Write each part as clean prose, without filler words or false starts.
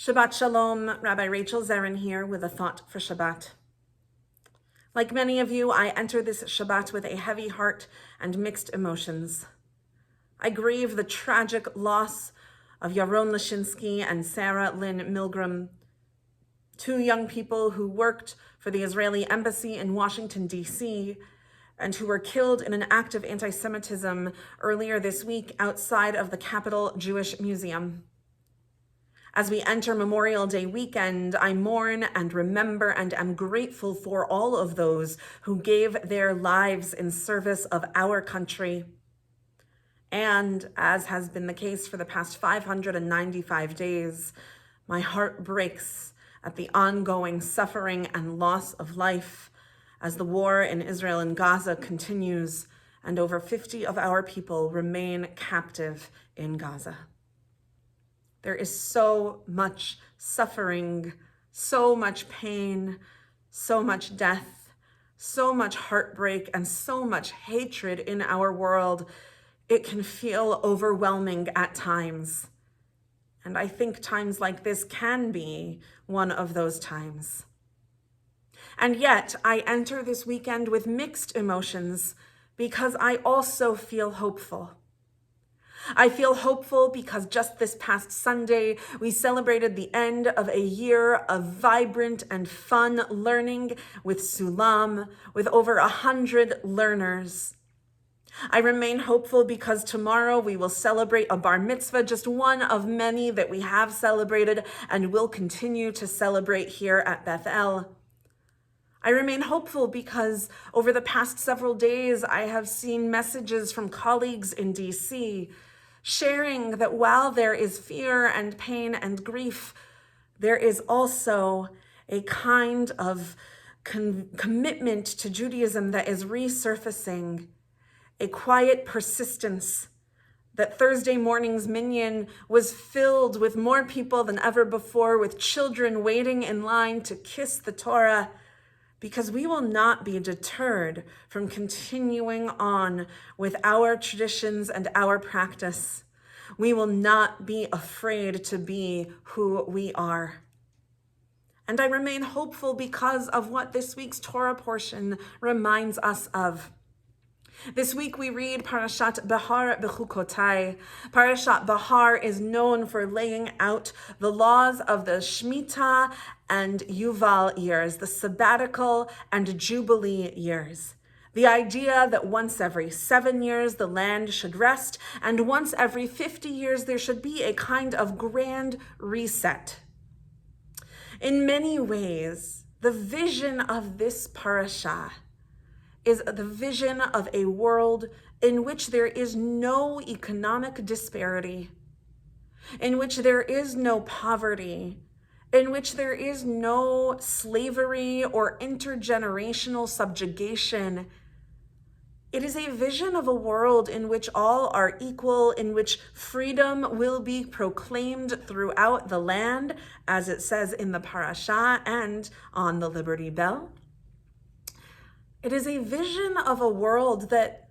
Shabbat Shalom, Rabbi Rachel Zerin here with a thought for Shabbat. Like many of you, I enter this Shabbat with a heavy heart and mixed emotions. I grieve the tragic loss of Yaron Lischinsky and Lynn Milgrim, two young people who worked for the Israeli embassy in Washington, D.C., and who were killed in an act of anti-Semitism earlier this week outside of the Capitol Jewish Museum. As we enter Memorial Day weekend, I mourn and remember and am grateful for all of those who gave their lives in service of our country. And as has been the case for the past 595 days, my heart breaks at the ongoing suffering and loss of life as the war in Israel and Gaza continues and over 50 of our people remain captive in Gaza. There is so much suffering, so much pain, so much death, so much heartbreak, and so much hatred in our world. It can feel overwhelming at times. And I think times like this can be one of those times. And yet, I enter this weekend with mixed emotions because I also feel hopeful. I feel hopeful because just this past Sunday, we celebrated the end of a year of vibrant and fun learning with Sulam, with over 100 learners. I remain hopeful because tomorrow we will celebrate a bar mitzvah, just one of many that we have celebrated and will continue to celebrate here at Bethel. I remain hopeful because over the past several days, I have seen messages from colleagues in DC sharing that while there is fear and pain and grief, there is also a kind of commitment to Judaism that is resurfacing, a quiet persistence. That Thursday morning's minyan was filled with more people than ever before, with children waiting in line to kiss the Torah, because we will not be deterred from continuing on with our traditions and our practice. We will not be afraid to be who we are. And I remain hopeful because of what this week's Torah portion reminds us of. This week we read Parashat Behar-Bechukotai. Parashat Behar is known for laying out the laws of the Shemitah and Yuval years, the sabbatical and Jubilee years. The idea that once every 7 years the land should rest, and once every 50 years there should be a kind of grand reset. In many ways, the vision of this parasha is the vision of a world in which there is no economic disparity, in which there is no poverty, in which there is no slavery or intergenerational subjugation. It is a vision of a world in which all are equal, in which freedom will be proclaimed throughout the land, as it says in the parasha and on the Liberty Bell. It is a vision of a world that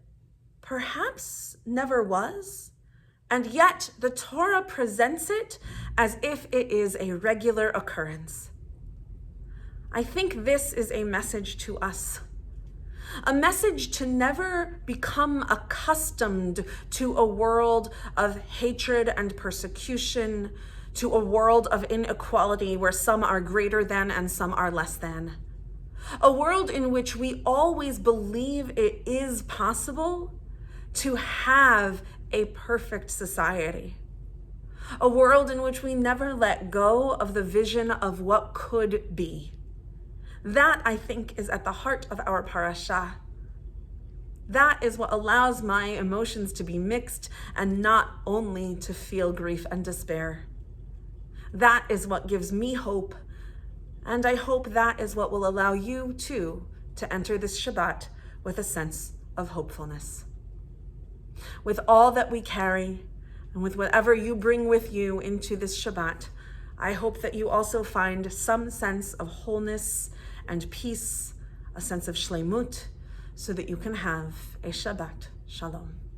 perhaps never was, and yet the Torah presents it as if it is a regular occurrence. I think this is a message to us, a message to never become accustomed to a world of hatred and persecution, to a world of inequality where some are greater than and some are less than. A world in which we always believe it is possible to have a perfect society. A world in which we never let go of the vision of what could be. That, I think, is at the heart of our parasha. That is what allows my emotions to be mixed and not only to feel grief and despair. That is what gives me hope. And I hope that is what will allow you, too, to enter this Shabbat with a sense of hopefulness. With all that we carry, and with whatever you bring with you into this Shabbat, I hope that you also find some sense of wholeness and peace, a sense of shleimut, so that you can have a Shabbat Shalom.